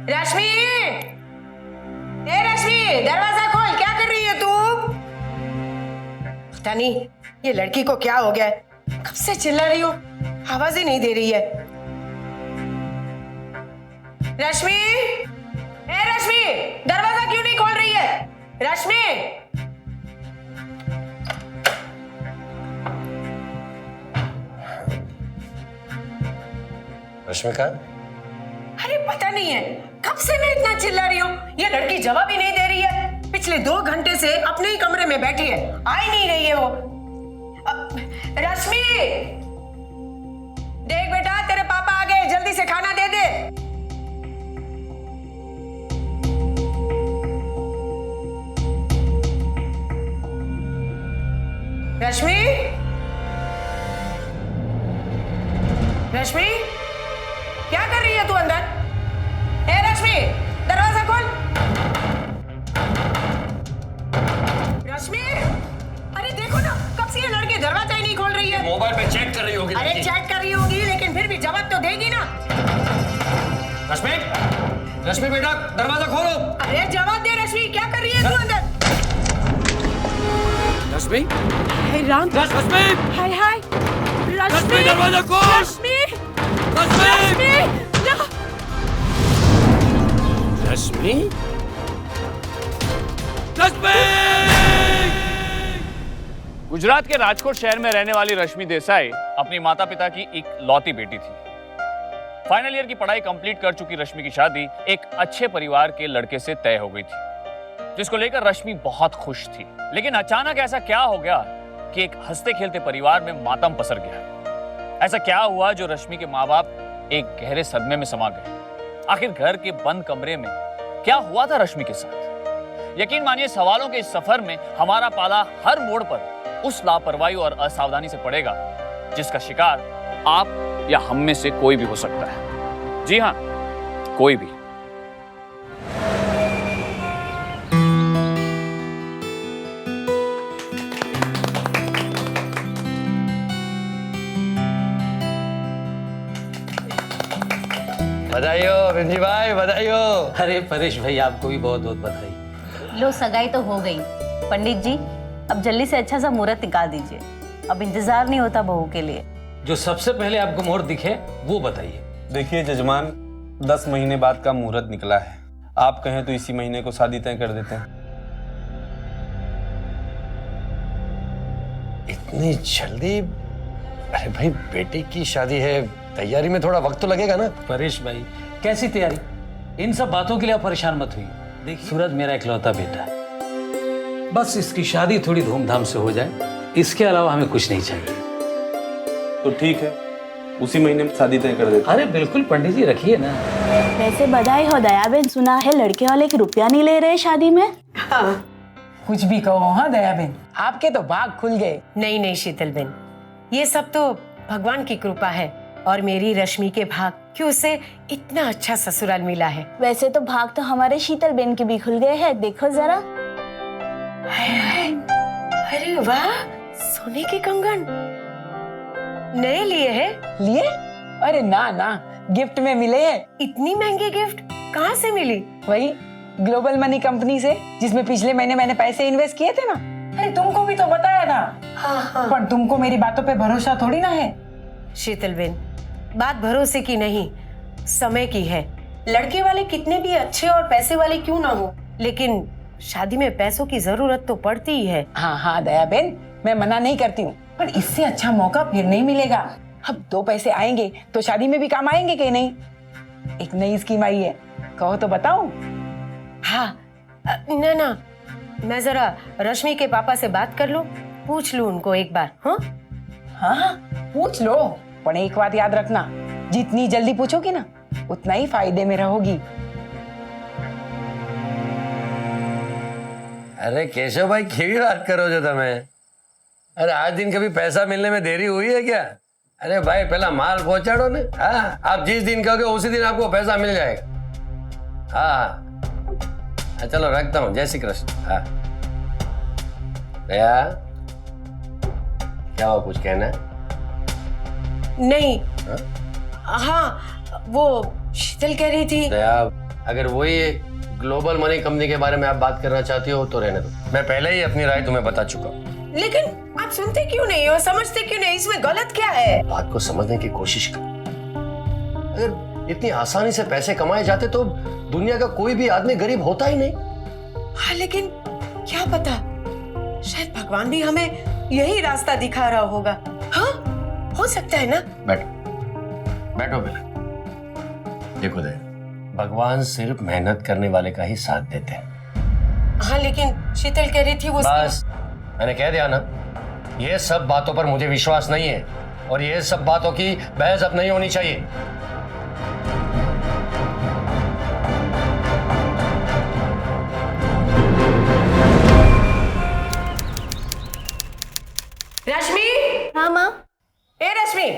रश्मि, ए रश्मि, दरवाजा खोल। क्या कर रही है तू? पता नहीं ये लड़की को क्या हो गया है, कब से चिल्ला रही हो, आवाज ही नहीं दे रही है। रश्मि, ए रश्मि, दरवाजा क्यों नहीं खोल रही है? रश्मि, रश्मिका, अरे पता नहीं है कब से मैं इतना चिल्ला रही हूँ, ये लड़की जवाब ही नहीं दे रही है। पिछले 2 घंटे से अपने ही कमरे में बैठी है, आ ही नहीं रही है वो। रश्मि, देख बेटा तेरे पापा आ गए, जल्दी से खाना दे दे। रश्मि, रश्मि, क्या कर रही है तू अंदर? ए रश्मि, दरवाजा खोल। रश्मि, अरे देखो ना, कब से ये लड़की दरवाजा ही नहीं खोल रही है। मोबाइल पे चेक कर रही होगी। अरे चेक कर रही होगी, लेकिन फिर भी जवाब तो देगी ना। रश्मि, रश्मि बेटा दरवाजा खोलो। अरे जवाब दे रश्मि, क्या कर रही है तू अंदर? रश्मि, हाय राम, रश्मि, हाय हाय, रश्मि दरवाजा खोल। रश्मि, रश्मि, रश्मि, रश्मि, रश्मि। गुजरात के राजकोट शहर में रहने वाली रश्मि देसाई अपनी माता पिता की एक लौती बेटी थी। फाइनल ईयर की पढ़ाई कंप्लीट कर चुकी रश्मि की शादी एक अच्छे परिवार के लड़के से तय हो गई थी, जिसको लेकर रश्मि बहुत खुश थी। लेकिन अचानक ऐसा क्या हो गया कि एक हंसते खेलते परिवार में मातम पसर गया। ऐसा क्या हुआ जो रश्मि के माँ बाप एक गहरे सदमे में समा गए? आखिर घर के बंद कमरे में क्या हुआ था रश्मि के साथ? यकीन मानिए, सवालों के इस सफर में हमारा पाला हर मोड़ पर उस लापरवाही और असावधानी से पड़ेगा जिसका शिकार आप या हम में से कोई भी हो सकता है। जी हां, कोई भी। बधाई हो बिंजी भाई, बधाई हो। अरे परेश भाई, आपको भी बहुत बहुत बधाई। लो, सगाई तो हो गई। पंडित जी, अब जल्दी से अच्छा सा मुहूर्त निकाल दीजिए, अब इंतजार नहीं होता बहू के लिए। जो सबसे पहले आपको मुहूर्त दिखे वो बताइए। देखिए जजमान, 10 महीने बाद का मुहूर्त निकला है। आप कहें तो इसी महीने को शादी तय कर देते हैं। इतनी जल्दी? अरे भाई, बेटे की शादी है, तैयारी में थोड़ा वक्त तो लगेगा ना। परेश भाई, कैसी तैयारी? इन सब बातों के लिए आप परेशान मत हुई। देखिए, सूरज मेरा इकलौता बेटा है, बस इसकी शादी थोड़ी धूमधाम से हो जाए, इसके अलावा हमें कुछ नहीं चाहिए। तो ठीक है, उसी महीने में शादी तय कर देते हैं। अरे बिल्कुल पंडित जी, रखिए ना। वैसे बधाई हो दया बहन, सुना है लड़के वाले 1 रुपया नहीं ले रहे शादी में। हाँ, कुछ भी कहो। हाँ दया बहन, आपके तो भाग खुल गए। नहीं नहीं शीतल बहन, ये सब तो भगवान की कृपा है और मेरी रश्मि के भाग कि उसे इतना अच्छा ससुराल मिला है। वैसे तो भाग तो हमारे शीतल बहन के भी खुल गए हैं, देखो जरा। अरे वाह, सोने के कंगन नए लिए हैं? लिए? अरे ना ना, गिफ्ट में मिले हैं। इतनी महंगी गिफ्ट कहाँ से मिली? वही ग्लोबल मनी कंपनी से, जिसमें पिछले महीने मैंने पैसे इन्वेस्ट किए थे ना। अरे तुमको भी तो बताया था। हाँ हाँ। पर तुमको मेरी बातों पे भरोसा थोड़ी ना है। शीतल बहन, बात भरोसे की नहीं, समय की है। लड़के वाले कितने भी अच्छे और पैसे वाले क्यों ना हो, लेकिन शादी में पैसों की जरूरत तो पड़ती ही है। हाँ हाँ दया बहन, मैं मना नहीं करती हूँ, पर इससे अच्छा मौका फिर नहीं मिलेगा। अब 2 पैसे आएंगे तो शादी में भी काम आएंगे कि नहीं? एक नई स्कीम आई है, कहो तो बताऊं? हाँ, ना ना, मैं जरा रश्मि के पापा से बात कर लूं, पूछ लूं उनको एक बार। हाँ हाँ, पूछ लो, पर एक बात याद रखना, जितनी जल्दी पूछोगी ना उतना ही फायदे में रहोगी। अरे केशव भाई, केवी बात करो जो तमे? अरे आज दिन कभी पैसा मिलने में देरी हुई है क्या? अरे भाई, पहला माल पहुंचाड़ो ने। हाँ, आप जिस दिन कहोगे उसी दिन आपको पैसा मिल जाएगा। हाँ हाँ, चलो रखता हूँ, जय श्री कृष्ण। हाँ दया, क्या हुआ, कुछ कहना है? नहीं। हाँ? हाँ, वो शीतल कह रही थी। दया, अगर वही ग्लोबल मनी कंपनी के बारे में आप बात करना चाहती हो तो रहने दो, मैं पहले ही अपनी राय तुम्हें बता चुका हूँ। लेकिन आप सुनते क्यों नहीं हो, समझते क्यों नहीं, इसमें गलत क्या है? बात को समझने की कोशिश कर। अगर इतनी आसानी से पैसे कमाए जाते तो दुनिया का कोई भी आदमी गरीब होता ही नहीं। हाँ लेकिन क्या पता, शायद भगवान भी हमें यही रास्ता दिखा रहा होगा। हाँ हो सकता है ना। बैठो बैठो बेटा। देखो दे, भगवान सिर्फ मेहनत करने वाले का ही साथ देते हैं। हाँ लेकिन शीतल कह रही थी वो बस मैंने कह दिया ना, ये सब बातों पर मुझे विश्वास नहीं है और ये सब बातों की बहस अब नहीं होनी चाहिए। रश्मि। हाँ माँ। ए रश्मि,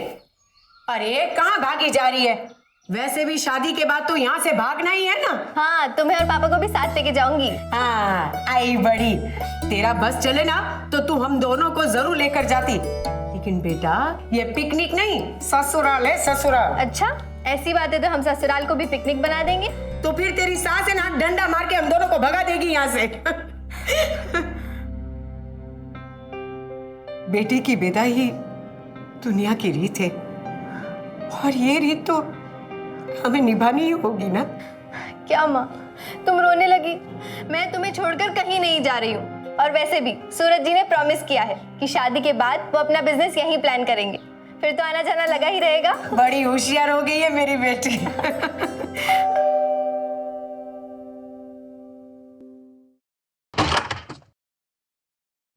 अरे कहाँ भागी जा रही है? वैसे भी शादी के बाद तो यहाँ से भागना ही है ना। हाँ, तुम्हें और पापा को भी साथ लेके जाऊंगी। हाँ आई बड़ी, तेरा बस चले ना तो तू हम दोनों को जरूर लेकर जाती। लेकिन बेटा ये पिकनिक नहीं, ससुराल है ससुराल। अच्छा, ऐसी बात है तो हम ससुराल को भी पिकनिक बना देंगे। तो फिर तेरी सास है ना, डंडा मार के हम दोनों को भगा देगी यहाँ से। बेटी की विदाई ही दुनिया की रीत है और ये रीत तो हमें निभानी ही होगी ना। क्या माँ, तुम रोने लगी? मैं तुम्हें छोड़कर कहीं नहीं जा रही हूँ। और वैसे भी सूरज जी ने प्रॉमिस किया है कि शादी के बाद वो अपना बिजनेस यहीं प्लान करेंगे, फिर तो आना जाना लगा ही रहेगा। बड़ी होशियार हो गई है मेरी बेटी।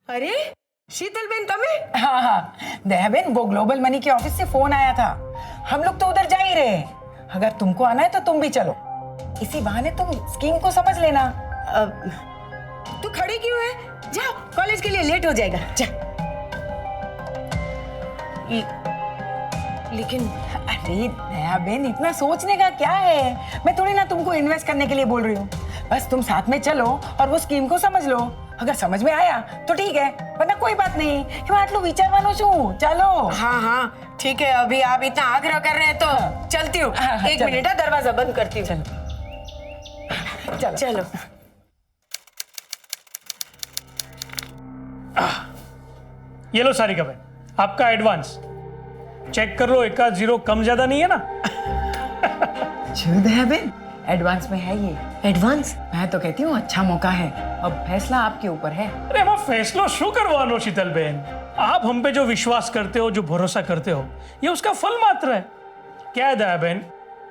अरे शीतल बेन तमें? हाँ हाँ दया बेन, वो ग्लोबल मनी के ऑफिस से फोन आया था। हम लोग तो उधर जा ही रहे हैं। अगर तुमको आना है तो तुम भी चलो, इसी बहाने तुम स्कीम को समझ लेना। तू खड़ी क्यों है? जा, कॉलेज के लिए लेट हो जाएगा, जा। लेकिन अरे दया बेन, इतना सोचने का क्या है? मैं थोड़ी ना तुमको इन्वेस्ट करने के लिए बोल रही हूँ। बस तुम साथ में चलो और वो स्कीम को समझ लो। अगर समझ में आया तो ठीक है, वरना कोई बात नहीं। मैं आटलू विचारवानो छू, चलो। हाँ हाँ ठीक है, अभी आप इतना आग्रह कर रहे हैं तो चलती हूँ। एक चलो। मिनट, दरवाजा बंद करती हूँ। चलो चलो। ये लो सारिका बहन, आपका एडवांस चेक कर लो, एकाध जीरो कम ज्यादा नहीं है ना? दया बेन, एडवांस में है ये। एडवांस? मैं तो कहती हूँ अच्छा मौका है, अब फैसला आपके ऊपर है। अरे वो फैसलो शू करवानो शीतल बहन, आप हम पे जो विश्वास करते हो, जो भरोसा करते हो, ये उसका फल मात्र है। क्या है दया बहन,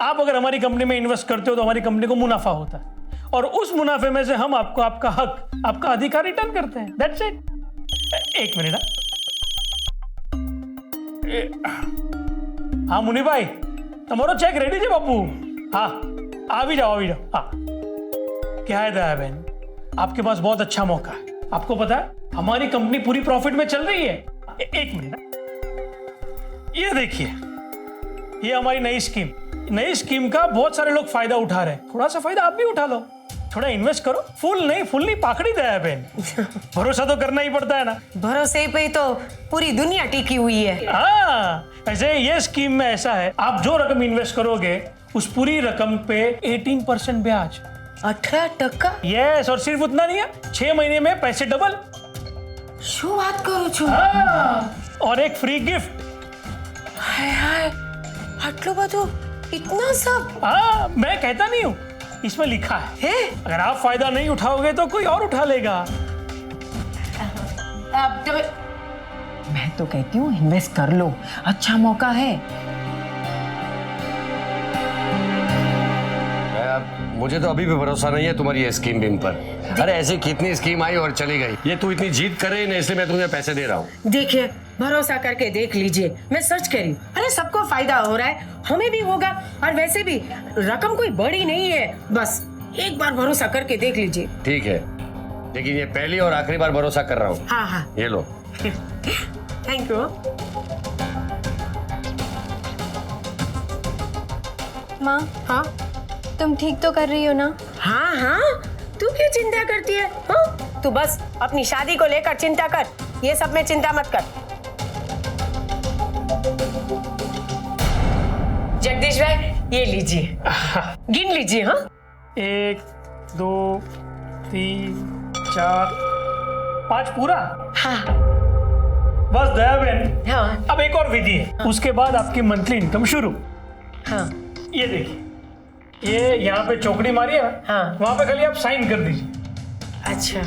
आप अगर हमारी कंपनी में इन्वेस्ट करते हो तो हमारी कंपनी को मुनाफा होता है और उस मुनाफे में से हम आपको आपका हक, आपका अधिकार रिटर्न करते हैं। That's it. एक मिनट। हाँ मुनि भाई, तुम्हारा चेक रेडी है बापू? हाँ आ भी जाओ, हाँ। क्या है दया बहन, आपके पास बहुत अच्छा मौका है। आपको पता है हमारी कंपनी पूरी प्रॉफिट में चल रही है। एक मिनट, ये देखिए, ये हमारी नई स्कीम का बहुत सारे लोग फायदा उठा रहे हैं। थोड़ा सा फायदा आप भी उठा लो, थोड़ा इन्वेस्ट करो। फुल नहीं पाकड़ी दया बहन, भरोसा तो करना ही पड़ता है ना। भरोसे पे तो पूरी दुनिया टिकी हुई है। हाँ, ऐसे ये स्कीम में ऐसा है, आप जो रकम इन्वेस्ट करोगे उस पूरी रकम पे 18% ब्याज। 18%? यस, और सिर्फ उतना नहीं है, 6 महीने में पैसे डबल। शू बात करो छू? और एक फ्री गिफ्ट। हाय हाय, आटलो बधु, इतना सब? हाँ, मैं कहता नहीं हूँ, इसमें लिखा है। अगर आप फायदा नहीं उठाओगे तो कोई और उठा लेगा। अब तो मैं तो कहती हूँ इन्वेस्ट कर लो, अच्छा मौका है। मुझे तो अभी भी भरोसा नहीं है तुम्हारी ये स्कीम बीम पर। अरे ऐसी कितनी स्कीम आई और चली गई, ये तू इतनी जीत करे ना, इसलिए मैं तुम्हें पैसे दे रहा हूँ। देखिए, भरोसा करके देख लीजिए, मैं सच कह रही हूँ। अरे सबको फायदा हो रहा है, हमें भी होगा। और वैसे भी रकम कोई बड़ी नहीं है, बस एक बार भरोसा करके देख लीजिए। ठीक है, लेकिन ये पहली और आखिरी बार भरोसा कर रहा हूँ। हाँ हाँ, ये लो। Thank you. माँ, हाँ तुम ठीक तो कर रही हो ना? हाँ हाँ, तू क्यों चिंता करती है? हाँ, तू बस अपनी शादी को लेकर चिंता कर, ये सब में चिंता मत कर। जगदीश भाई, ये लीजिए, गिन लीजिए। हाँ 1 2 3 4 5 पूरा। हाँ बस दया बहन, हाँ अब एक और विधि है, उसके बाद आपकी मंथली इनकम शुरू। हाँ ये देखिए, ये यहाँ पे चौकड़ी मारी है ना, हाँ। वहाँ पे खाली आप साइन कर दीजिए। अच्छा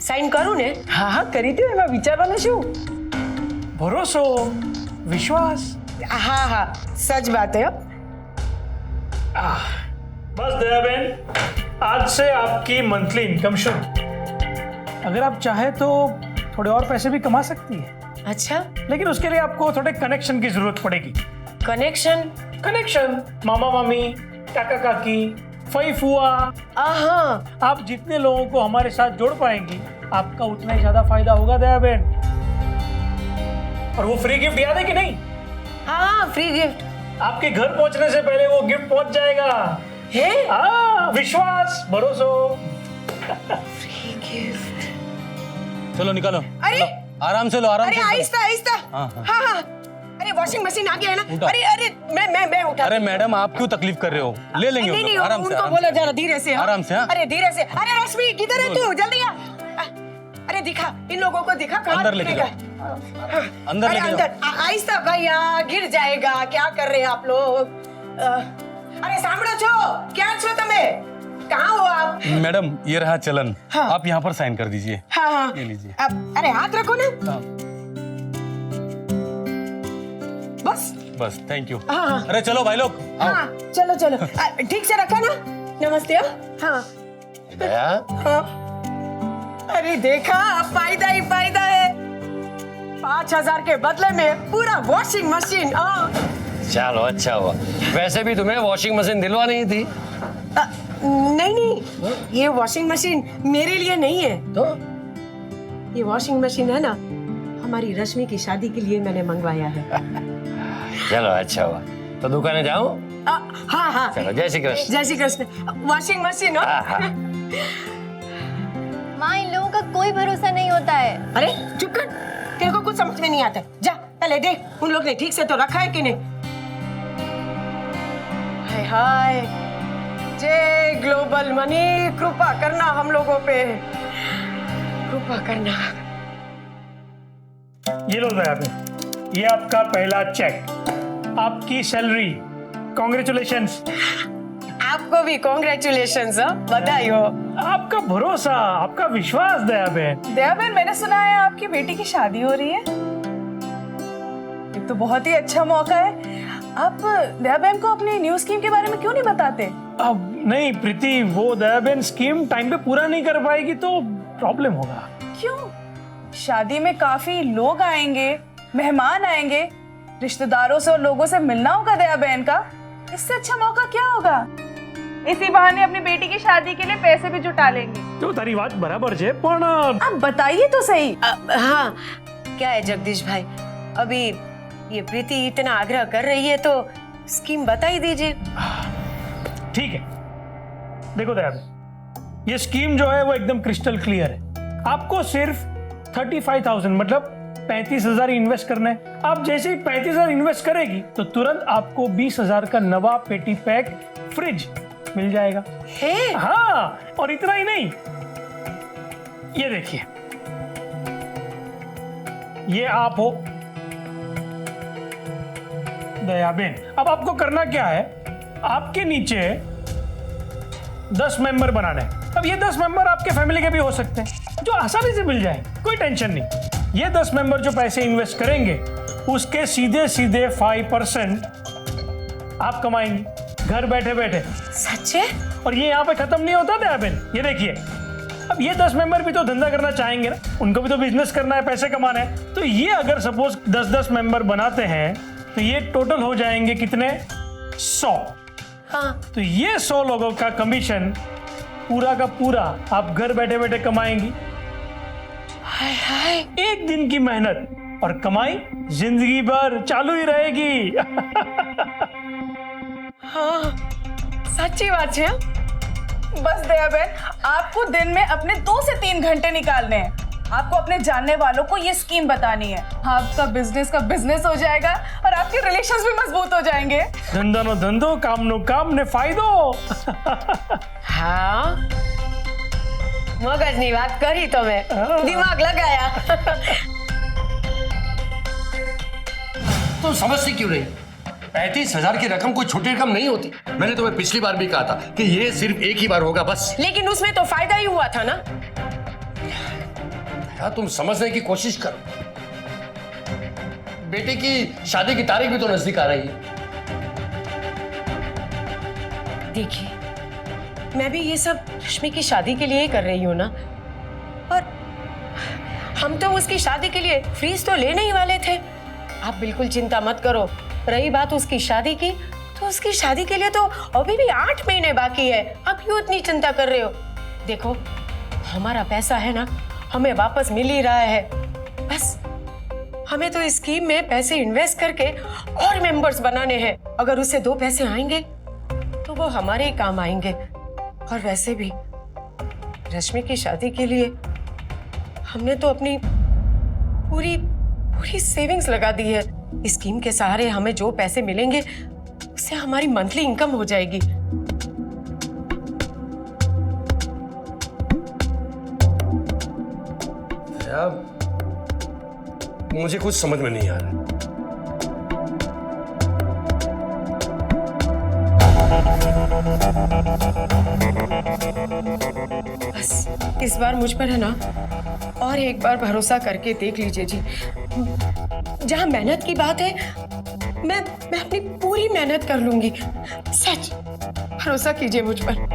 साइन करूँ ने? હા હા કરી દો, એમાં વિચારવાનું શું? भरोसो, विश्वास। હા હા સચ बात है। बस दया बहन, आज से आपकी मंथली इनकम शुरू। अगर आप चाहे तो थोड़े और पैसे भी कमा सकती है, अच्छा लेकिन उसके लिए आपको थोड़े कनेक्शन की जरूरत पड़ेगी। कनेक्शन? कनेक्शन, मामा मामी, काका काकी, फई फुआ, हाँ आप जितने लोगों को हमारे साथ जोड़ पाएंगी आपका उतना ही ज्यादा फायदा होगा दया बहन। और वो फ्री गिफ्ट याद है कि नहीं? हाँ फ्री गिफ्ट आपके घर पहुंचने से पहले वो गिफ्ट पहुंच जाएगा। है? हाँ, विश्वास, भरोसो। Free gift. चलो निकालो। अरे आराम से लो, आराम अरे से। आहिस्ता आहिस्ता। हाँ, हाँ। हाँ हाँ अरे वॉशिंग मशीन आ गया है ना। उठा। अरे अरे मैं उठा। अरे मैडम, आप क्यों तकलीफ कर रहे हो? ले लेंगे नहीं हम नहीं लोग, आराम से। उनको आराम बोलो से। जरा धीरे से। हाँ? आराम से, हाँ? अरे धीरे से। अरे रश्मि किधर है तू? जल्दी आ। अरे दिखा, इन लोगों को दिखा कहाँ अंदर लेके रखेगा? जाओ। अंदर अरे लेके जाओ। अंदर आहिस्ता भैया, गिर जाएगा। क्या कर रहे हैं आप लोग? अरे સાંભળો છો? क्या છો તમે? कहाँ हो आप? मैडम, ये रहा चलन। हाँ। आप यहाँ पर साइन कर दीजिए। हाँ हाँ ये लीजिए। अरे हाथ रखो ना। बस। बस, थैंक यू। हाँ, हाँ। अरे चलो भाई लोग, आओ। हाँ चलो चलो। ठीक से रखा ना? नमस्ते। हाँ दया हाँ। अरे देखा, फायदा ही फायदा है। 5,000 के बदले में पूरा वॉशिंग मशीन। चलो अच्छा हुआ। वैसे भी तुम्हें वॉशिंग मशीन दिलवा नहीं थी नहीं नहीं, ये वॉशिंग मशीन मेरे लिए नहीं है। तो ये वॉशिंग मशीन है ना, हमारी रश्मि की शादी के लिए मैंने मंगवाया है। चलो अच्छा हुआ। तो दुकाने जाऊं? हाँ हाँ चलो, जय श्री कृष्ण। जय श्री कृष्ण। वॉशिंग मशीन हो? हाँ, हाँ। माँ, इन लोगों का कोई भरोसा नहीं होता है। अरे चुप कर, तेरे को कुछ समझ में नहीं आता। जा पहले देख उन लोग ने ठीक से तो रखा है कि नहीं। हाय हाय, जय ग्लोबल मनी, कृपा करना हम लोगों पे, कृपा करना। ये लो दया बहन, ये आपका पहला चेक, आपकी सैलरी। कॉन्ग्रेचुलेशंस। आपको भी कॉन्ग्रेचुलेशंस, बधाई हो। आपका भरोसा, आपका विश्वास दया बहन। दया बहन, मैंने सुना है आपकी बेटी की शादी हो रही है। ये तो बहुत ही अच्छा मौका है। आप दया बहन को अपनी न्यू स्कीम के बारे में क्यों नहीं बताते? अब नहीं प्रीति, वो दया बहन स्कीम टाइम पे पूरा नहीं कर पाएगी तो प्रॉब्लम होगा। क्यों? शादी में काफी लोग आएंगे, मेहमान आएंगे, रिश्तेदारों से और लोगों से मिलना होगा दया बहन का। इससे अच्छा मौका क्या होगा? इसी बहाने अपनी बेटी की शादी के लिए पैसे भी जुटा लेंगे। तो तारी बात बराबर है, पर आप बताइए तो सही। हाँ क्या है जगदीश भाई, अभी ये प्रीति इतना आग्रह कर रही है तो स्कीम बता ही दीजिए। ठीक है। देखो दया बहन, ये स्कीम जो है वो एकदम क्रिस्टल क्लियर है। आपको सिर्फ 35,000 मतलब 35,000 इन्वेस्ट करना है। आप जैसे ही 35,000 इन्वेस्ट करेगी तो तुरंत आपको 20,000 का नवा पेटी पैक फ्रिज मिल जाएगा। है? हाँ, और इतना ही नहीं, ये देखिए, ये आप हो दया बहन। अब आपको करना क्या है, आपके नीचे 10 मेंबर बनाने हैं। अब ये 10 मेंबर आपके फैमिली के भी हो सकते हैं, जो आसानी से मिल जाए, कोई टेंशन नहीं। ये 10 मेंबर जो पैसे इन्वेस्ट करेंगे उसके सीधे सीधे 5% आप कमाएंगे घर बैठे बैठे। सच है? और ये यहाँ पे खत्म नहीं होता दया बहन, ये देखिए, अब ये 10 मेंबर भी तो धंधा करना चाहेंगे ना, उनको भी तो बिजनेस करना है, पैसे कमाना है। तो ये अगर सपोज 10-10 मेंबर बनाते हैं तो ये टोटल हो जाएंगे कितने? 100। हाँ। तो ये 100 लोगों का कमीशन पूरा का पूरा आप घर बैठे बैठे कमाएंगी। हाय हाय, एक दिन की मेहनत और कमाई जिंदगी भर चालू ही रहेगी। हाँ सच्ची बात है। बस दया बहन, आपको दिन में अपने 2 से 3 घंटे निकालने हैं आपको अपने जानने वालों को ये स्कीम बतानी है। आपका बिजनेस का बिजनेस हो जाएगा और आपके रिलेशंस भी मजबूत हो जाएंगे। धंधा नो धंधो, काम नो काम ने फायदो। हाँ, मगजनी बात करी तो मैं दिमाग लगाया। तुम समझती क्यों नहीं? 35,000 की रकम कोई छोटी रकम नहीं होती। मैंने तुम्हें पिछली बार भी कहा था कि ये सिर्फ एक ही बार होगा बस। लेकिन उसमें तो फायदा ही हुआ था ना। यार तुम समझने की कोशिश करो। बेटे की शादी की तारीख भी तो नजदीक आ रही है। देखिए, मैं भी ये सब रश्मि की शादी के लिए ही कर रही हूँ ना। और हम तो उसकी शादी के लिए फीस तो लेने ही वाले थे। आप बिल्कुल चिंता मत करो। रही बात उसकी शादी की, तो उसकी शादी के लिए तो अभी भी 8 महीने बाकी है। आप क्यों इतनी चिंता कर रहे हो? देखो, हमारा पैसा है ना, हमें वापस मिल ही रहा है। बस हमें तो इस स्कीम में पैसे इन्वेस्ट करके और मेंबर्स बनाने हैं। अगर उससे 2 पैसे आएंगे तो वो हमारे ही काम आएंगे। और वैसे भी रश्मि की शादी के लिए हमने तो अपनी पूरी सेविंग्स लगा दी है। इस स्कीम के सहारे हमें जो पैसे मिलेंगे उससे हमारी मंथली इनकम हो जाएगी। मुझे कुछ समझ में नहीं आ रहा। बस इस बार मुझ पर है ना, और एक बार भरोसा करके देख लीजिए जी। जहां मेहनत की बात है, मैं अपनी पूरी मेहनत कर लूंगी। सच, भरोसा कीजिए मुझ पर।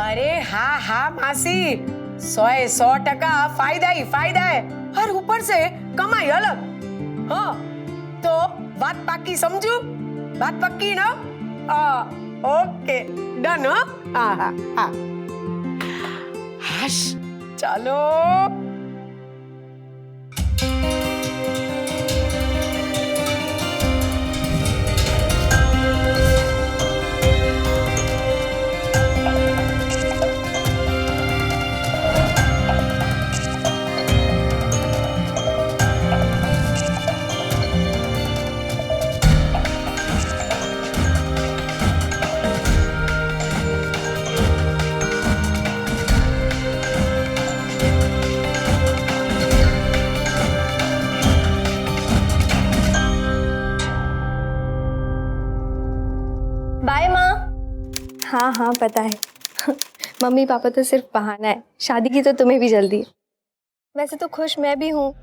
अरे हाँ हाँ मासी, 100% फायदा ही फायदा है। और ऊपर से कमाई अलग। हाँ, तो बात पक्की समझू? बात पक्की ना? Okay, done. हाँ हाँ हाँ, हश, चलो। बाय माँ। हाँ हाँ पता है। मम्मी पापा तो सिर्फ बहाना है, शादी की तो तुम्हें भी जल्दी है। वैसे तो खुश मैं भी हूँ,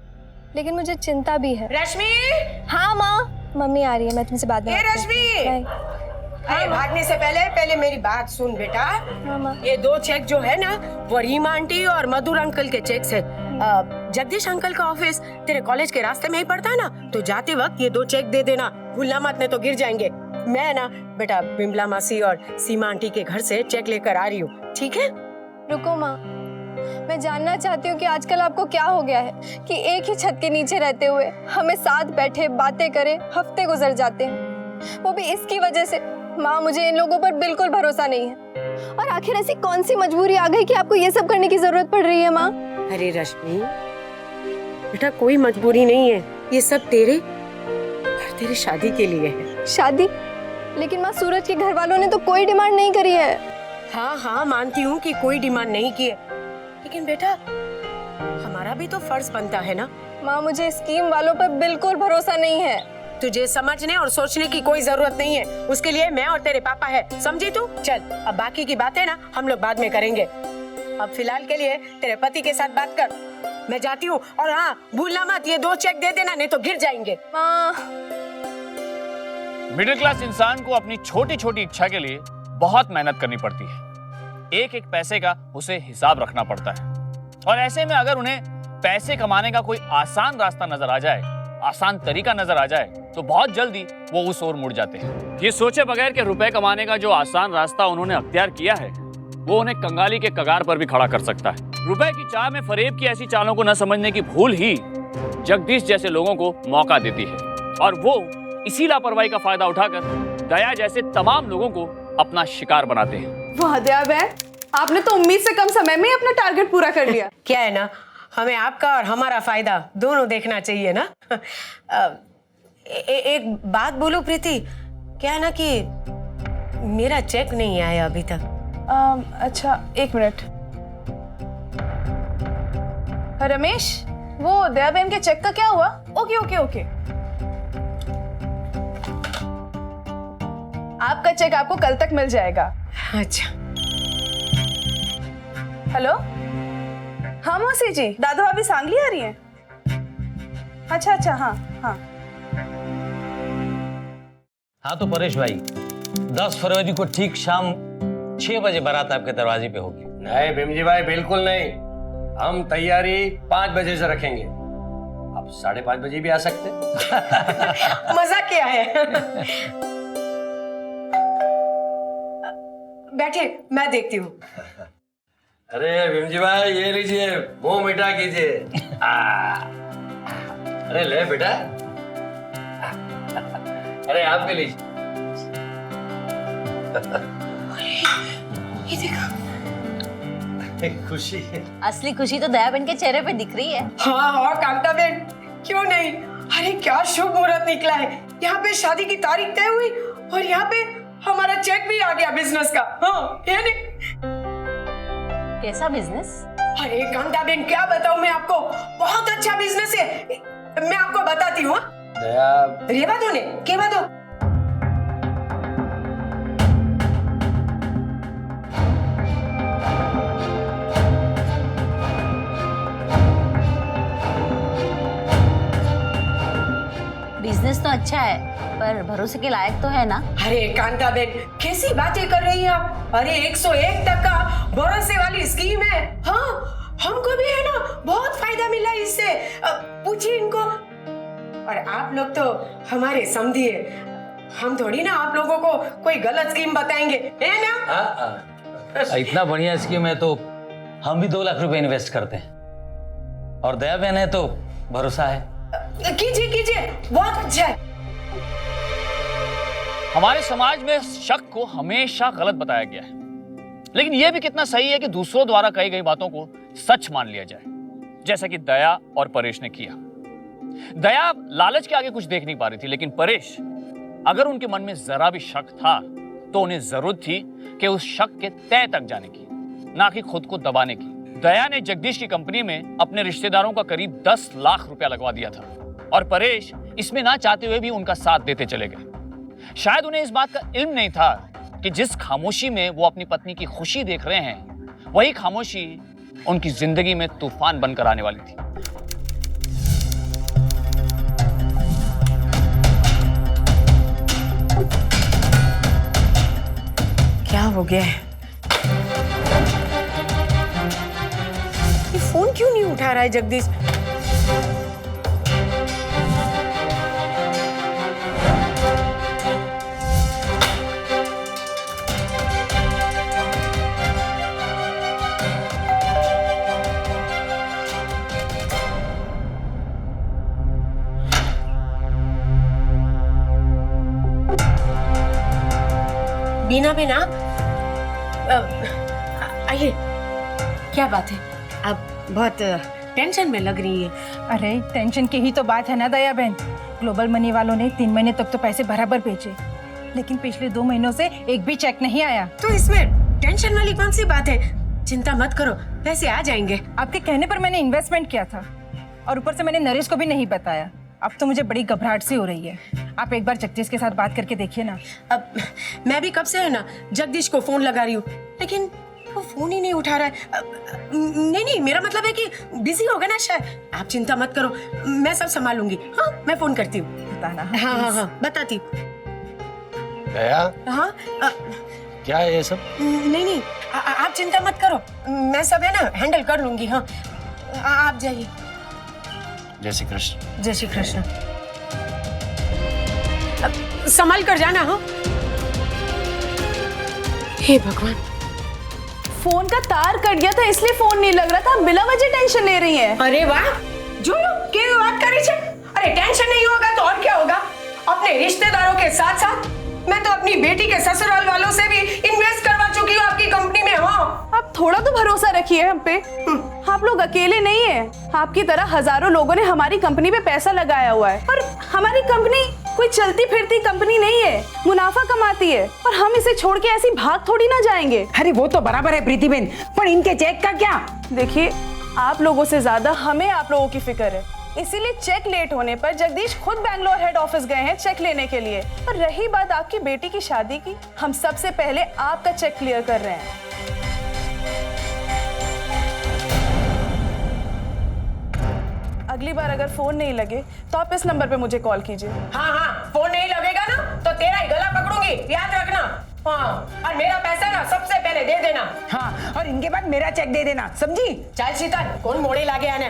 लेकिन मुझे चिंता भी है। रश्मि! हाँ माँ, मम्मी आ रही है, मैं तुमसे बाद में। रश्मि! अरे भागने से पहले मेरी बात सुन बेटा। हाँ माँ। ये 2 चेक जो है ना, वो रीमा आंटी और मधुर अंकल के चेक्स है। जगदीश अंकल का ऑफिस तेरे कॉलेज के रास्ते में ही पड़ता है ना, तो जाते वक्त ये 2 चेक दे देना, भूलना मत, नहीं तो गिर जाएंगे। मैं ना बेटा बिमला मासी और सीमा आंटी के घर से चेक लेकर आ रही हूँ, ठीक है? रुको माँ, मैं जानना चाहती हूँ कि आजकल आपको क्या हो गया है कि एक ही छत के नीचे रहते हुए हमें साथ बैठे बातें करे हफ्ते गुजर जाते हैं, वो भी इसकी वजह से। माँ, मुझे इन लोगों पर बिल्कुल भरोसा नहीं है। और आखिर ऐसी कौन सी मजबूरी आ गई कि आपको ये सब करने की जरूरत पड़ रही है माँ? अरे रश्मि बेटा, कोई मजबूरी नहीं है, ये सब तेरे शादी के लिए है। शादी? लेकिन माँ, सूरज के घर वालों ने तो कोई डिमांड नहीं करी है। हाँ हाँ, मानती हूँ कि कोई डिमांड नहीं की है, लेकिन बेटा हमारा भी तो फर्ज बनता है ना। माँ, मुझे स्कीम वालों पर बिल्कुल भरोसा नहीं है। तुझे समझने और सोचने की कोई जरूरत नहीं है, उसके लिए मैं और तेरे पापा है, समझी तू? चल, अब बाकी की बातें ना हम लोग बाद में करेंगे। अब फिलहाल के लिए तेरे पति के साथ बात कर, मैं जाती हूँ। और हाँ, भूलना मत, ये 2 चेक दे देना, नहीं तो गिर जाएंगे। माँ। मिडिल क्लास इंसान को अपनी छोटी छोटी इच्छा के लिए बहुत मेहनत करनी पड़ती है। एक एक पैसे का उसे हिसाब रखना पड़ता है। और ऐसे में अगर उन्हें पैसे कमाने का कोई आसान रास्ता नजर आ जाए, आसान तरीका नजर आ जाए, तो बहुत जल्दी वो उस ओर मुड़ जाते हैं। ये सोचे बगैर कि रुपए कमाने का जो आसान रास्ता उन्होंने अख्तियार किया है, वो उन्हें कंगाली के कगार पर भी खड़ा कर सकता है। रुपए की चाह में फरेब की ऐसी चालों को न समझने की भूल ही जगदीश जैसे लोगों को मौका देती है और वो इसी लापरवाही का फायदा उठाकर दया जैसे तमाम लोगों को अपना शिकार बनाते हैं। वाह दया बहन, आपने तो उम्मीद से कम समय में ही अपना टारगेट पूरा कर लिया। क्या है ना, हमें आपका और हमारा फायदा दोनों देखना चाहिए ना। एक बात बोलो प्रीति, क्या है ना कि मेरा चेक नहीं आया अभी तक। अच्छा एक मिनट। रमेश, वो दया बहन के चेक का क्या हुआ? ओके ओके ओके, आपका चेक आपको कल तक मिल जाएगा। अच्छा। हेलो, हाँ मौसी जी, दादू भाभी सांगली आ रही हैं? अच्छा अच्छा, हाँ हाँ। हाँ तो परेश भाई, 10 फरवरी को ठीक शाम 6 बजे बारात आपके दरवाजे पे होगी। नहीं भीमजी भाई, बिल्कुल नहीं। हम तैयारी 5 बजे से रखेंगे। आप 5:30 बजे भी आ सकते। मजा क्या है। बैठे, मैं देखती हूँ। अरे भीमजी भाई, ये लीजिए, मुंह मीठा कीजिए। अरे ले बेटा। अरे आप भी लीजिए। ये देखो, खुशी। असली खुशी तो दया बहन के चेहरे पे दिख रही है। हाँ हाँ कांता बहन, क्यों नहीं। अरे क्या शुभ मुहूर्त निकला है। यहाँ पे शादी की तारीख तय हुई और यहाँ पे हमारा चेक भी आ गया बिजनेस का। हाँ, ये नहीं। कैसा बिजनेस? अरे कांता बहन, क्या बताऊं मैं आपको, बहुत अच्छा बिजनेस है। मैं आपको बताती हूँ। दया, रेवा दो ने, केवा दो। बिजनेस तो अच्छा है पर भरोसे के लायक तो है ना। अरे कांता बहन, कैसी बातें कर रही हैं आप। अरे 101 तक का भरोसे वाली स्कीम है। हाँ, हमको भी है ना बहुत फायदा मिला इससे। पूछिए इनको। और आप लोग तो हमारे समधी है, हम थोड़ी ना आप लोगों को कोई गलत स्कीम बताएंगे, है ना। इतना बढ़िया स्कीम है तो हम भी 2 लाख रुपए इन्वेस्ट करते हैं। और दया बहन है तो भरोसा है। कीजिए कीजिए, बहुत अच्छा है। हमारे समाज में शक को हमेशा गलत बताया गया है, लेकिन यह भी कितना सही है कि दूसरों द्वारा कही गई बातों को सच मान लिया जाए, जैसा कि दया और परेश ने किया। दया लालच के आगे कुछ देख नहीं पा रही थी, लेकिन परेश, अगर उनके मन में जरा भी शक था तो उन्हें जरूरत थी कि उस शक के तह तक जाने की, ना कि खुद को दबाने की। दया ने जगदीश की कंपनी में अपने रिश्तेदारों का करीब 10 लाख रुपया लगवा दिया था और परेश इसमें ना चाहते हुए भी उनका साथ देते चले गए। शायद उन्हें इस बात का इल्म नहीं था कि जिस खामोशी में वो अपनी पत्नी की खुशी देख रहे हैं, वही खामोशी उनकी जिंदगी में तूफान बनकर आने वाली थी। क्या हो गया है? ये फोन क्यों नहीं उठा रहा है जगदीश? बीना बेना, आइए। क्या बात है, आप बहुत टेंशन में लग रही है। अरे टेंशन की ही तो बात है ना दया बहन। ग्लोबल मनी वालों ने 3 महीने तक तो पैसे बराबर भेजे, लेकिन पिछले 2 महीनों से एक भी चेक नहीं आया। तो इसमें टेंशन वाली कौन सी बात है? चिंता मत करो, पैसे आ जाएंगे। आपके कहने पर मैंने इन्वेस्टमेंट किया था और ऊपर से मैंने नरेश को भी नहीं बताया। अब तो मुझे बड़ी घबराहट सी हो रही है। आप एक बार जगदीश के साथ बात करके देखिए ना। अब मैं भी कब से है ना जगदीश को फोन लगा रही हूँ, लेकिन वो फोन ही नहीं उठा रहा है। नहीं, मेरा मतलब है कि बिजी होगा ना शायद। आप चिंता मत करो, मैं सब संभालूंगी। हाँ, मैं फोन करती हूँ। बताना। हाँ, बताती हूँ। दया, हाँ, क्या है ये सब? नहीं, आप चिंता मत करो, मैं सब है ना हैंडल कर लूंगी। हाँ, आप जाइए। जय श्री कृष्ण। जय श्री कृष्ण। अब संभाल कर जाना। हाँ, हे भगवान, फोन का तार कट गया था इसलिए फोन नहीं लग रहा था। बिना वजह टेंशन ले रही है। अरे वाह, जुनू केवी बात करी छे। अरे टेंशन नहीं होगा तो और क्या होगा। अपने रिश्तेदारों के साथ साथ मैं तो अपनी बेटी के ससुराल वालों से भी इन्वेस्ट करवा चुकी हूँ आपकी कंपनी में। हाँ, आप थोड़ा तो भरोसा रखिए हम पे। आप लोग अकेले नहीं है, आपकी तरह हजारों लोगों ने हमारी कंपनी पे पैसा लगाया हुआ है। और हमारी कंपनी कोई चलती फिरती कंपनी नहीं है, मुनाफा कमाती है। और हम इसे छोड़ के ऐसी भाग थोड़ी ना जाएंगे। अरे वो तो बराबर है प्रीति बहन, पर इनके चेक का क्या? देखिए, आप लोगों से ज्यादा हमें आप लोगों की फिक्र है, इसीलिए चेक लेट होने पर जगदीश खुद बैंगलोर हेड ऑफिस गए हैं चेक लेने के लिए। और रही बात आपकी बेटी की शादी की, हम सबसे पहले आपका चेक क्लियर कर रहे हैं। अगली बार अगर फोन नहीं लगे तो आप इस नंबर पे मुझे कॉल कीजिए। हाँ हाँ, फोन नहीं लगेगा ना तो तेरा ही गला पकड़ूंगी, याद रखना। हाँ, और मेरा पैसा ना सबसे पहले दे देना। हाँ, और इनके बाद मेरा चेक दे देना, समझी? चल शीतल, कौन मोड़े लागे आने।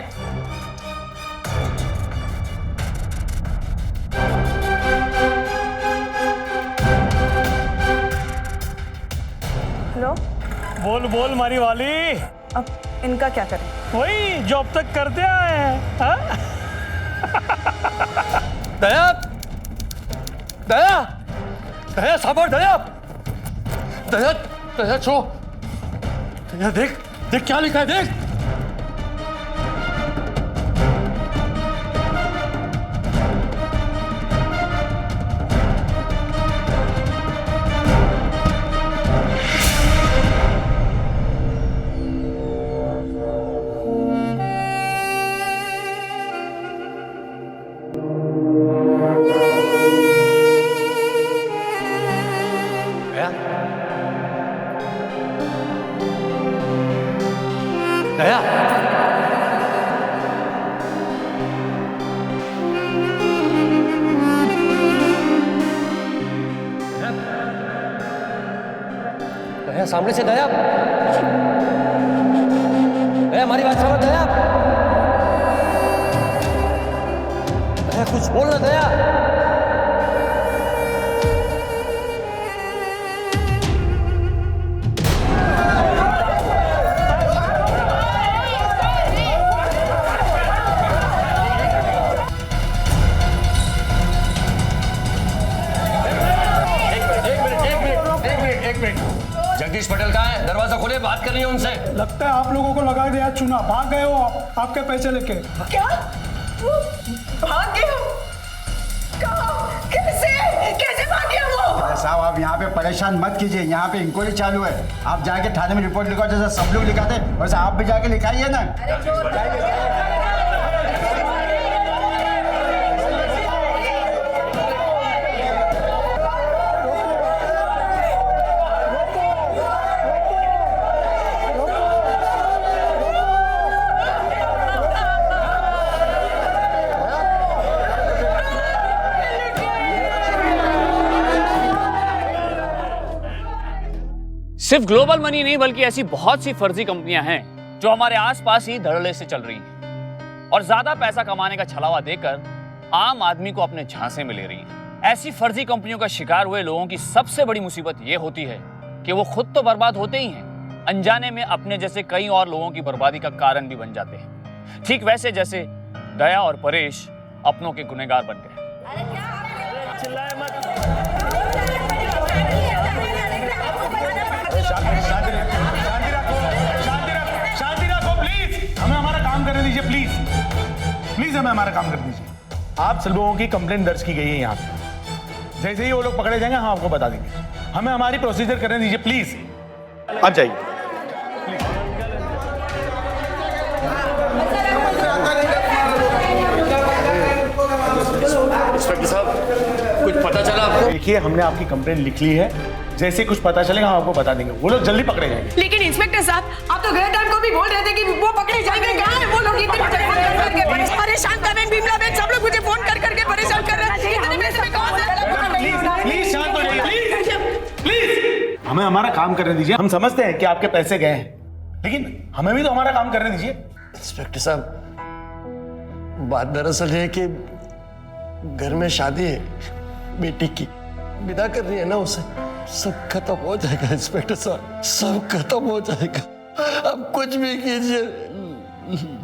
हेलो, बोल बोल मारी वाली। अब इनका क्या करें? वही जो अब तक करते आए हैं। हाँ? दया, दया, दया साबर, दया, दया, दया छो, दया देख, देख क्या लिखा है, देख। दया, दया सामने से, दया, दया हमारी बात समझ, दया, दया कुछ बोल ना, दया। जगदीश पटेल कहाँ है? दरवाजा खोले, बात करनी है उनसे। लगता है आप लोगों को लगा दिया चूना, भाग गए हो आपके पैसे लेके। क्या? वो भाग गया? कहाँ? कैसे? कैसे भाग गया वो? साहब आप यहाँ पे परेशान मत कीजिए, यहाँ पे इंक्वायरी चालू है। आप जाके थाने में रिपोर्ट लिखाओ, जैसे सब लोग लिखाते वैसे आप भी जाके लिखाइए ना। सिर्फ ग्लोबल मनी नहीं बल्कि ऐसी बहुत सी फर्जी कंपनियां हैं जो हमारे आसपास ही धड़ल्ले से चल रही हैं और ज्यादा पैसा कमाने का छलावा देकर आम आदमी को अपने झांसे में ले रही हैं। ऐसी फर्जी कंपनियों का शिकार हुए लोगों की सबसे बड़ी मुसीबत यह होती है कि वो खुद तो बर्बाद होते ही हैं, अनजाने में अपने जैसे कई और लोगों की बर्बादी का कारण भी बन जाते हैं। ठीक वैसे जैसे दया और परेश अपनों के गुनहगार बन गए। शांति रखो प्लीज, हमें हमारा काम करने दीजिए प्लीज, प्लीज हमें हमारा काम करने दीजिए। आप सब लोगों की कंप्लेंट दर्ज की गई है यहाँ पे, जैसे ही वो लोग पकड़े जाएंगे हम आपको बता देंगे। हमें हमारी प्रोसीजर करने दीजिए प्लीज, आप जाइए। इंस्पेक्टर साहब, कुछ पता चला आपको? देखिए, हमने आपकी कंप्लेंट लिख ली है, जैसे कुछ पता चलेगा हम आपको बता देंगे। वो लोग जल्दी पकड़े जाएंगे। लेकिन इंस्पेक्टर साहब, आप तो गए टाइम को भी बोल रहे थे कि वो पकड़े जाएंगे। कहाँ है वो लोग? इतने परेशान कर रहे हैं, बिमला बहन सब लोग मुझे फोन कर करके परेशान कर रहे हैं। इतने पैसे में कहाँ से? प्लीज शांत हो जाइए, प्लीज। हमें हमारा काम करने दीजिए। हम समझते हैं कि आपके पैसे गए हैं, लेकिन हमें भी तो हमारा काम करने दीजिए। इंस्पेक्टर साहब, बात दरअसल है कि घर में शादी है बेटी की, विदा कर रही है ना उसे। सब खत्म हो जाएगा इंस्पेक्टर साहब, सब खत्म हो जाएगा। अब कुछ भी कीजिए,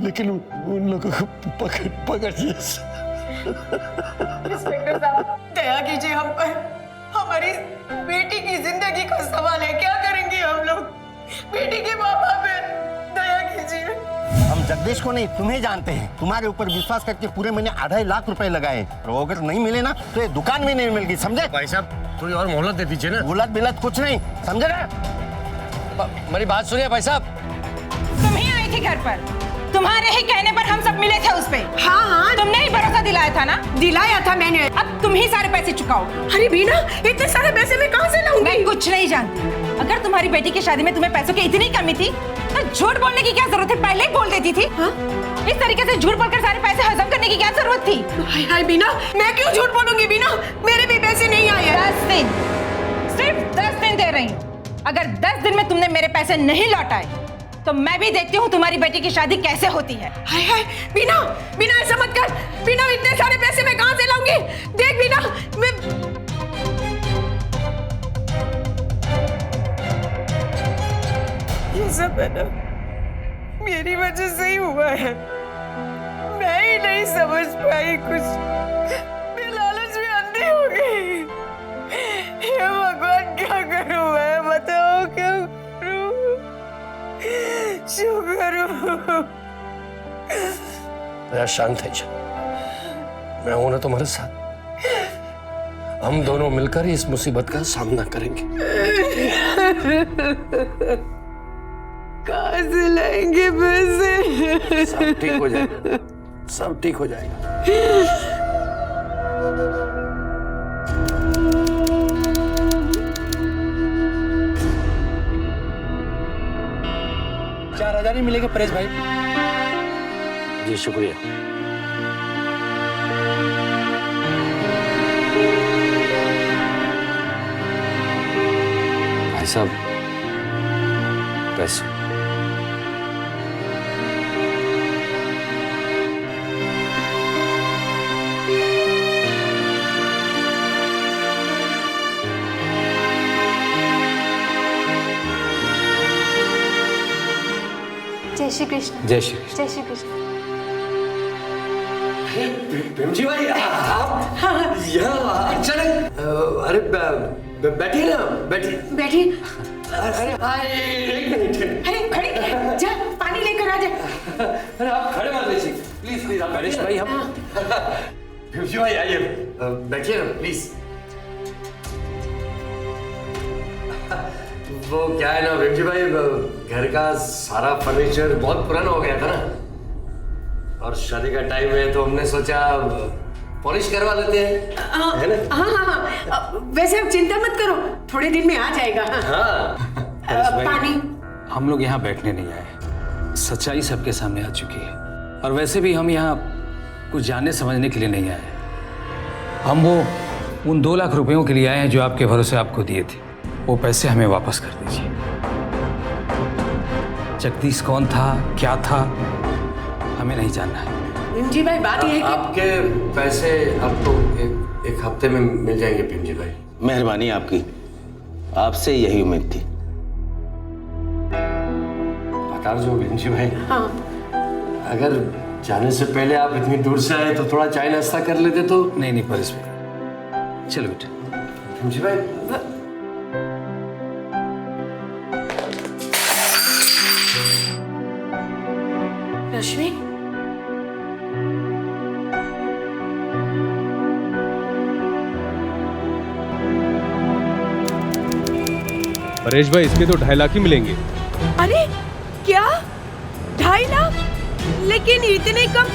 लेकिन उन लोगों को पकड़िए। इंस्पेक्टर साहब, दया कीजिए हम पर, हमारी बेटी की जिंदगी का सवाल है, क्या करेंगे हम लोग? बेटी के माँ बाप है, दया कीजिए। हम जगदीश को नहीं, तुम्हें जानते हैं। तुम्हारे ऊपर विश्वास करके पूरे महीने 2.5 लाख रुपए लगाए, और अगर नहीं मिले ना तो ये दुकान भी नहीं मिलेगी, समझे? भाई साहब थोड़ी और मोहलत दे दीजिए ना। मोहलत बिलत कुछ नहीं, समझे ना? मेरी बात सुनिए भाई साहब। तुम ही आई थी घर पर, तुम्हारे ही कहने पर हम सब मिले थे उस पे। हाँ, तुमने ही भरोसा दिलाया था ना? दिलाया था मैंने। अब तुम ही सारे पैसे चुकाओ। अरे बीना, इतने सारे पैसे मैं कहाँ से लाऊंगी? मैं कुछ नहीं जानती। अगर तुम्हारी बेटी की शादी में तुम्हें पैसों की इतनी कमी थी तो झूठ बोलने की क्या जरूरत है? पहले ही बोल देती थी। हाँ? इस तरीके से झूठ बोलकर सारे पैसे हजम करने की क्या जरूरत थी? हाय हाय बीना, मैं क्यों झूठ बोलूंगी बीना? मेरे भी पैसे नहीं आए हैं। 10 दिन, सिर्फ 10 दिन दे रही हूँ। अगर 10 दिन में तुमने मेरे पैसे नहीं लौटाए तो मैं भी देखती हूँ तुम्हारी बेटी की शादी कैसे होती है। हाय हाय बीना, बीना ऐसा मत कर। बीना इतने सारे पैसे मैं कहाँ से लाऊंगी? देख बीना, मैं ये सब है ना मेरी वजह से ही हुआ है। मैं ही नहीं समझ पाई कुछ, मैं लालच में अंधी हो गई। हे भगवान, क्या करूं मैं? बताओ क्या करूं? क्यों करूं? मेरा शांत है जा, मैं हूं ना तुम्हारे साथ। हम दोनों मिलकर इस मुसीबत का सामना करेंगे। कहाँ से लाएंगे पैसे? सब ठीक हो जाएगा, सब ठीक हो जाएगा। 4,000 ही मिलेंगे परेश भाई। जी शुक्रिया। भाई साहब पैसे। जय श्री कृष्ण। जय श्री कृष्ण। जय श्री कृष्ण। भीमजी भाई आप यहाँ अचानक, अरे बैठिए ना, बैठिए बैठिए। अरे एक मिनट। अरे खड़ी जा, पानी लेकर आ जा। अरे आप खड़े मत लीजिए प्लीज प्लीज। आप परेश भाई हम भीमजी भाई आइए, बैठिए ना प्लीज। वो क्या है ना भीमजी भाई, घर का सारा फर्नीचर बहुत पुराना हो गया था ना, और शादी का टाइम है तो हमने सोचा पॉलिश करवा लेते हैं, है ना? हाँ हाँ हाँ, वैसे आप चिंता मत करो, थोड़े दिन में आ जाएगा। हाँ। पानी। हम लोग यहाँ बैठने नहीं आए, सच्चाई सबके सामने आ चुकी है। और वैसे भी हम यहाँ कुछ जानने समझने के लिए नहीं आए। हम वो उन 2 लाख रुपयों के लिए आए हैं जो आपके भरोसे आपको दिए थे। वो पैसे हमें वापस कर दीजिए। जगदीश कौन था, क्या था, हमें नहीं जानना है। जी भाई, बात यह है कि आपके पैसे आपको एक हफ्ते में मिल जाएंगे भीमजी भाई। मेहरबानी आपकी, आपसे यही उम्मीद थी। बता दो भीमजी भाई। हाँ। अगर जाने से पहले आप इतनी दूर से आए तो थोड़ा चाय नाश्ता कर लेते तो। नहीं परेश भाई, चलो बेटा। भीमजी भाई रश्मि, परेश भाई इसके तो 2.5 लाख ही मिलेंगे। अरे क्या 2.5 लाख? लेकिन इतने कम?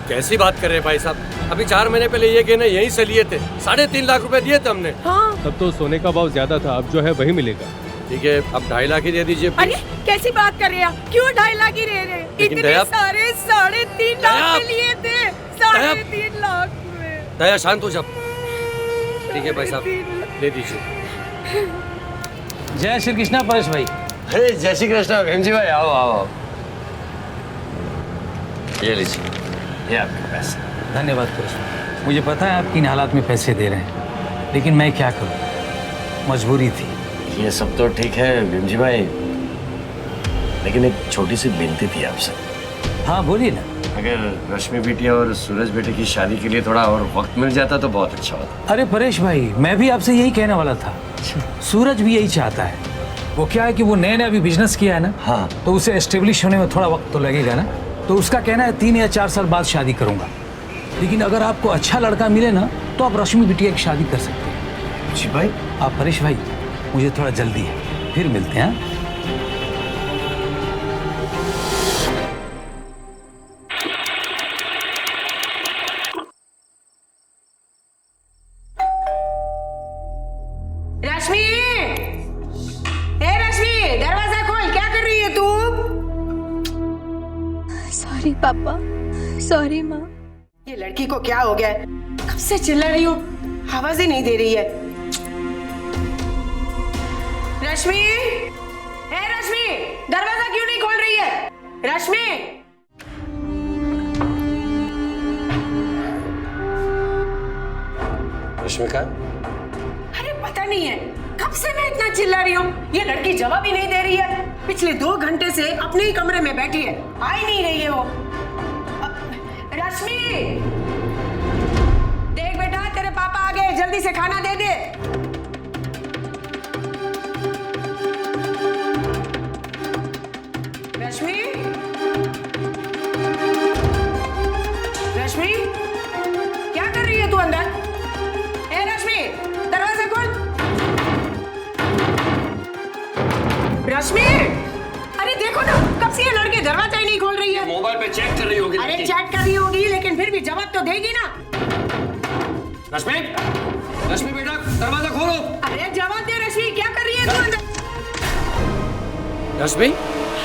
कैसी बात कर रहे हैं भाई साहब? अभी 4 महीने पहले ये गहने यहीं से लिए थे, 3.5 लाख रुपए दिए थे हमने। हाँ। तब तो सोने का भाव ज्यादा था, अब जो है वही मिलेगा। ठीक है, अब 2.5 लाख ही दे दीजिए। अरे कैसी बात कर रहे हैं आप? क्यों 2.5 लाख ही रह रहे? इतने सारे 3.5 लाख में लिए थे। 3.5 लाख में। दया शांत हो जा। ठीक है भाई साहब, दे दीजिए। जय श्री कृष्णा परेश भाई। अरे जय श्री कृष्णा भीमजी भाई, आओ आओ। ये लीजिए, ये आपके पैसे। धन्यवाद परेश भाई। मुझे पता है आप किन हालात में पैसे दे रहे हैं, लेकिन मैं क्या करूं? मजबूरी थी। ये सब तो ठीक है भीमजी भाई, लेकिन एक छोटी सी विनती थी आपसे। हाँ बोलिए ना। अगर रश्मि बेटी और सूरज बेटे की शादी के लिए थोड़ा और वक्त मिल जाता तो बहुत अच्छा होता। अरे परेश भाई, मैं भी आपसे यही कहने वाला था। सूरज भी यही चाहता है। वो क्या है कि वो नया नया अभी बिजनेस किया है ना, हाँ, तो उसे एस्टेब्लिश होने में थोड़ा वक्त तो लगेगा ना। तो उसका कहना है 3 या 4 साल बाद शादी करूंगा। लेकिन अगर आपको अच्छा लड़का मिले ना तो आप रश्मि बिटिया की शादी कर सकते हैं। जी भाई। आप परेश भाई, मुझे थोड़ा जल्दी है, फिर मिलते हैं। रश्मि, रश्मि, दरवाजा खोल, क्या कर रही है तू? सॉरी पापा, सॉरी माँ। ये लड़की को क्या हो गया है? कब से चिल्ला रही हूँ, आवाज ही नहीं दे रही है। रश्मि, रश्मि, दरवाजा क्यों नहीं खोल रही है? रश्मि, रश्मि का? अरे पता नहीं है कब से मैं इतना चिल्ला रही हूँ, ये लड़की जवाब ही नहीं दे रही है। पिछले 2 घंटे से अपने ही कमरे में बैठी है, आ ही नहीं रही है वो। रश्मि, देख बेटा तेरे पापा आ गए, जल्दी से खाना दे दे। रश्मि, रश्मि, क्या कर रही है तू अंदर? रश्मि, दरवाजा खोल। रश्मि, अरे देखो ना, कब से ये लड़के दरवाजा ही नहीं खोल रही है। मोबाइल पे चेक कर रही होगी। अरे चैट कर रही होगी, लेकिन फिर भी जवाब तो देगी ना। रश्मि, रश्मि बेटा दरवाजा खोलो। अरे जवाब दे रश्मि, क्या कर रही है तू अंदर? रश्मि,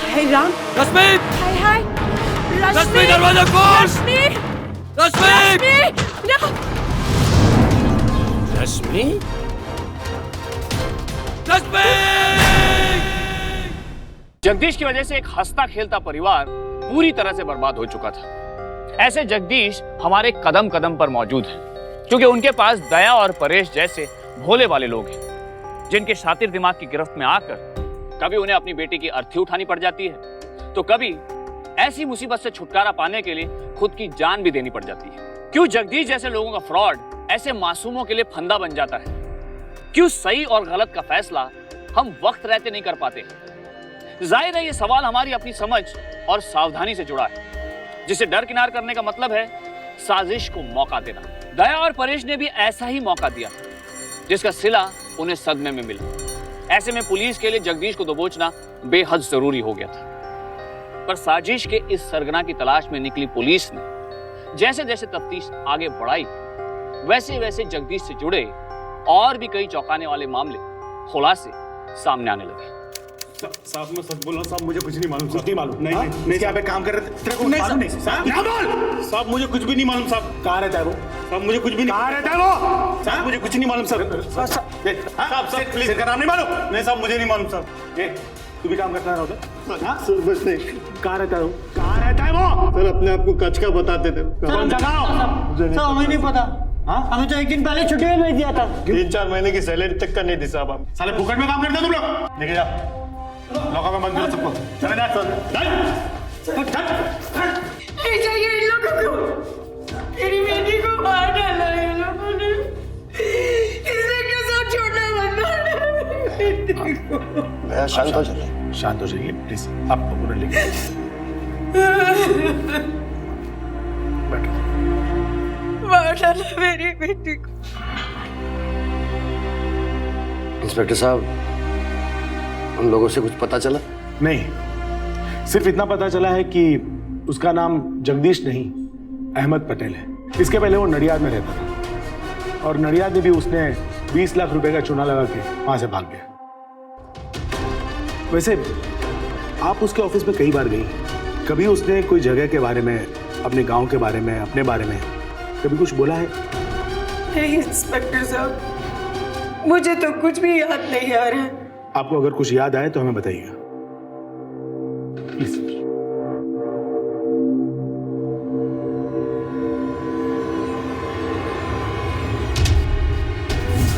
हाय राम, रश्मि, हाय हाय, रश्मि दरवाजा खोल। रश्मि, रश्मि, रश्मि, रश्मि। जगदीश की वजह से एक हंसता खेलता परिवार पूरी तरह से बर्बाद हो चुका था। ऐसे जगदीश हमारे कदम कदम पर मौजूद हैं, क्योंकि उनके पास दया और परेश जैसे भोले वाले लोग हैं, जिनके शातिर दिमाग की गिरफ्त में आकर कभी उन्हें अपनी बेटी की अर्थी उठानी पड़ जाती है, तो कभी ऐसी मुसीबत से छुटकारा पाने के लिए खुद की जान भी देनी पड़ जाती है। क्यों जगदीश जैसे लोगों का फ्रॉड ऐसे मासूमों के लिए फंदा बन जाता है? क्यों सही और गलत का फैसला हम वक्त रहते नहीं कर पाते? जाहिर है ये सवाल हमारी अपनी समझ और सावधानी से जुड़ा है, जिसे डर किनार करने का मतलब है साजिश को मौका देना। दया और परेश ने भी ऐसा ही मौका दिया, जिसका सिला उन्हें सदमे में मिला। ऐसे में पुलिस के लिए जगदीश को दबोचना बेहद जरूरी हो गया था। पर साजिश के इस सरगना की तलाश में निकली पुलिस ने जैसे जैसे तफ्तीश आगे बढ़ाई, वैसे वैसे जगदीश से जुड़े और भी कई चौंकाने वाले मामले खुलासे सामने आने लगे। साहब मैं सच बोल रहा हूँ साहब, मुझे कुछ नहीं मालूम। कुछ नहीं मालूम? नहीं क्या पे काम कर रहे थे? तेरे को मालूम नहीं साहब? क्या बोल? साहब मुझे कुछ भी नहीं मालूम साहब। कहाँ रहता है वो? साहब मुझे कुछ भी नहीं। कहाँ रहता है वो? साहब मुझे कुछ नहीं मालूम सर। साहब प्लीज का नाम नहीं मालूम? नहीं साहब मुझे नहीं मालूम साहब। तू भी काम करता है उधर? सर बस नहीं। कहाँ रहता है वो? कहाँ रहता है वो? सर अपने आप को कच का बताते थे। कौन सा गाँव? सर हमें नहीं पता। हमें तो 1 दिन पहले छुट्टी में भेज दिया था। 3-4 महीने की सैलरी तक का नहीं दी साहब। आप साले फुकट में काम करते तुम लोग? लेके जाओ लॉकर में बंद करो सबको। चले जा ले जाइए इन लोगों को। मेरी बेटी को मार डाला इन लोगों ने। इसने क्या सब छोड़ना बनना। शांत हो जाइए, शांत हो जाइए प्लीज। आप पूरा लिखिए। मार डाला मेरी बेटी को। इंस्पेक्टर साहब, उन लोगों से कुछ पता चला? नहीं, सिर्फ इतना पता चला है कि उसका नाम जगदीश नहीं अहमद पटेल है। इसके पहले वो नडियाद में रहता था और नडियाद में भी उसने 20 लाख रुपए का चूना लगा के वहां से भाग गया। वैसे आप उसके ऑफिस में कई बार गई, कभी उसने कोई जगह के बारे में, अपने गांव के बारे में, अपने बारे में कभी कुछ बोला है? नहीं इंस्पेक्टर साहब, मुझे तो कुछ भी याद नहीं आ रहा है। आपको अगर कुछ याद आए तो हमें बताइएगा प्लीज।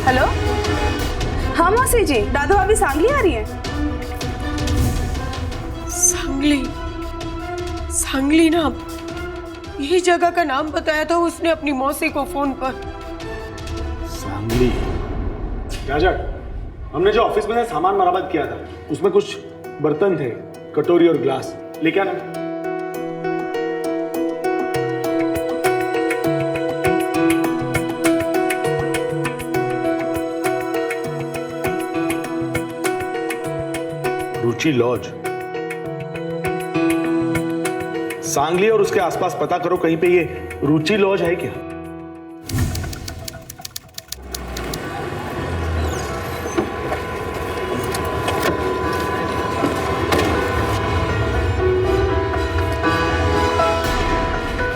हेलो, हाँ मौसी जी, दादू भाभी सांगली आ रही है। सांगली? सांगली नाम? यही जगह का नाम बताया था उसने अपनी मौसी को फोन पर। सांगली? राजट, हमने जो ऑफिस में से सामान मरम्मत किया था उसमें कुछ बर्तन थे, कटोरी और ग्लास, लेके आना। रुचि लॉज, सांगली और उसके आसपास पता करो कहीं पे ये रुचि लॉज है क्या।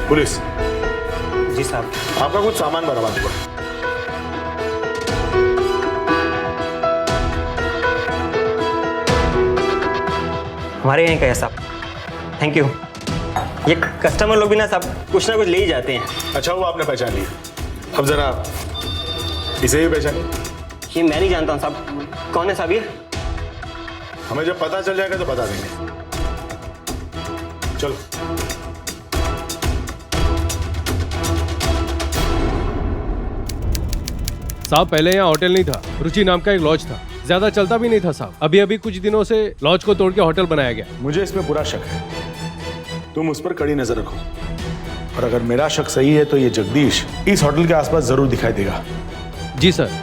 पुलिस जी साहब, आपका कुछ सामान बरामद हुआ। हमारे यहाँ का है साहब। Thank you. ये कस्टमर लोग भी ना साहब कुछ ना कुछ ले ही जाते हैं। अच्छा हुआ आपने पहचान लिया। अब जरा इसे भी पहचानिए। ये मैं नहीं जानता हूँ साहब, कौन है साहब ये? हमें जब पता चल जाएगा तो बता देंगे। चलो। साहब पहले यहाँ होटल नहीं था, रुचि नाम का एक लॉज था, ज्यादा चलता भी नहीं था साहब। अभी अभी कुछ दिनों से लॉज को तोड़ के होटल बनाया गया। मुझे इसमें बुरा शक है, तुम उस पर कड़ी नजर रखो, और अगर मेरा शक सही है तो ये जगदीश इस होटल के आसपास जरूर दिखाई देगा। जी सर।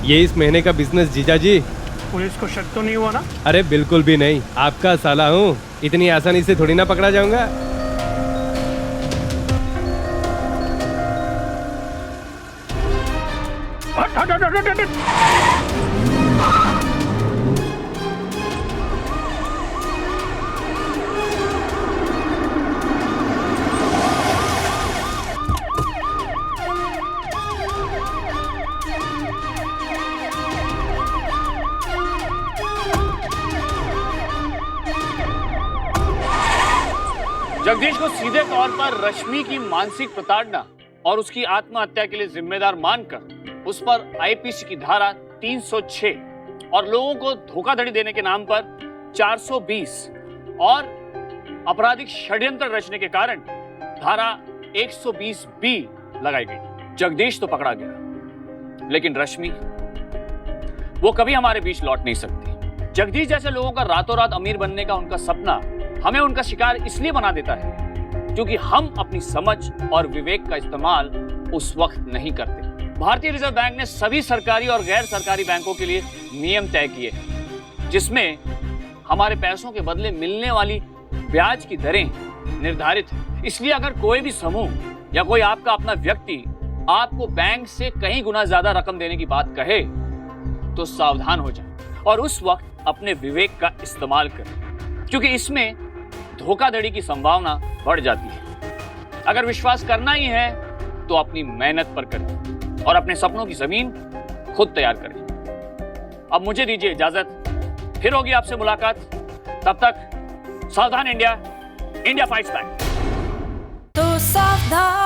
ये इस महीने का बिजनेस जीजा जी। पुलिस को शक तो नहीं हुआ ना? अरे बिल्कुल भी नहीं, आपका साला हूँ, इतनी आसानी से थोड़ी ना पकड़ा जाऊंगा। जगदीश को सीधे तौर पर रश्मि की मानसिक प्रताड़ना और उसकी आत्महत्या के लिए जिम्मेदार मानकर उस पर आईपीसी की धारा 306 और लोगों को धोखाधड़ी देने के नाम पर 420 और आपराधिक षड्यंत्र रचने के कारण धारा 120 बी लगाई गई। जगदीश तो पकड़ा गया, लेकिन रश्मि वो कभी हमारे बीच लौट नहीं सकती। जगदीश जैसे लोगों का रातों रात अमीर बनने का उनका सपना हमें उनका शिकार इसलिए बना देता है क्योंकि हम अपनी समझ और विवेक का इस्तेमाल उस वक्त नहीं करते। भारतीय रिजर्व बैंक ने सभी सरकारी और गैर सरकारी बैंकों के लिए नियम तय किए हैं, जिसमें हमारे पैसों के बदले मिलने वाली ब्याज की दरें निर्धारित है। इसलिए अगर कोई भी समूह या कोई आपका अपना व्यक्ति आपको बैंक से कई गुना ज्यादा रकम देने की बात कहे तो सावधान हो जाए और उस वक्त अपने विवेक का इस्तेमाल करें, क्योंकि इसमें धोखाधड़ी की संभावना बढ़ जाती है। अगर विश्वास करना ही है तो अपनी मेहनत पर करें और अपने सपनों की जमीन खुद तैयार करें। अब मुझे दीजिए इजाजत, फिर होगी आपसे मुलाकात। तब तक सावधान इंडिया, इंडिया फाइट्स बैक। तो सावधान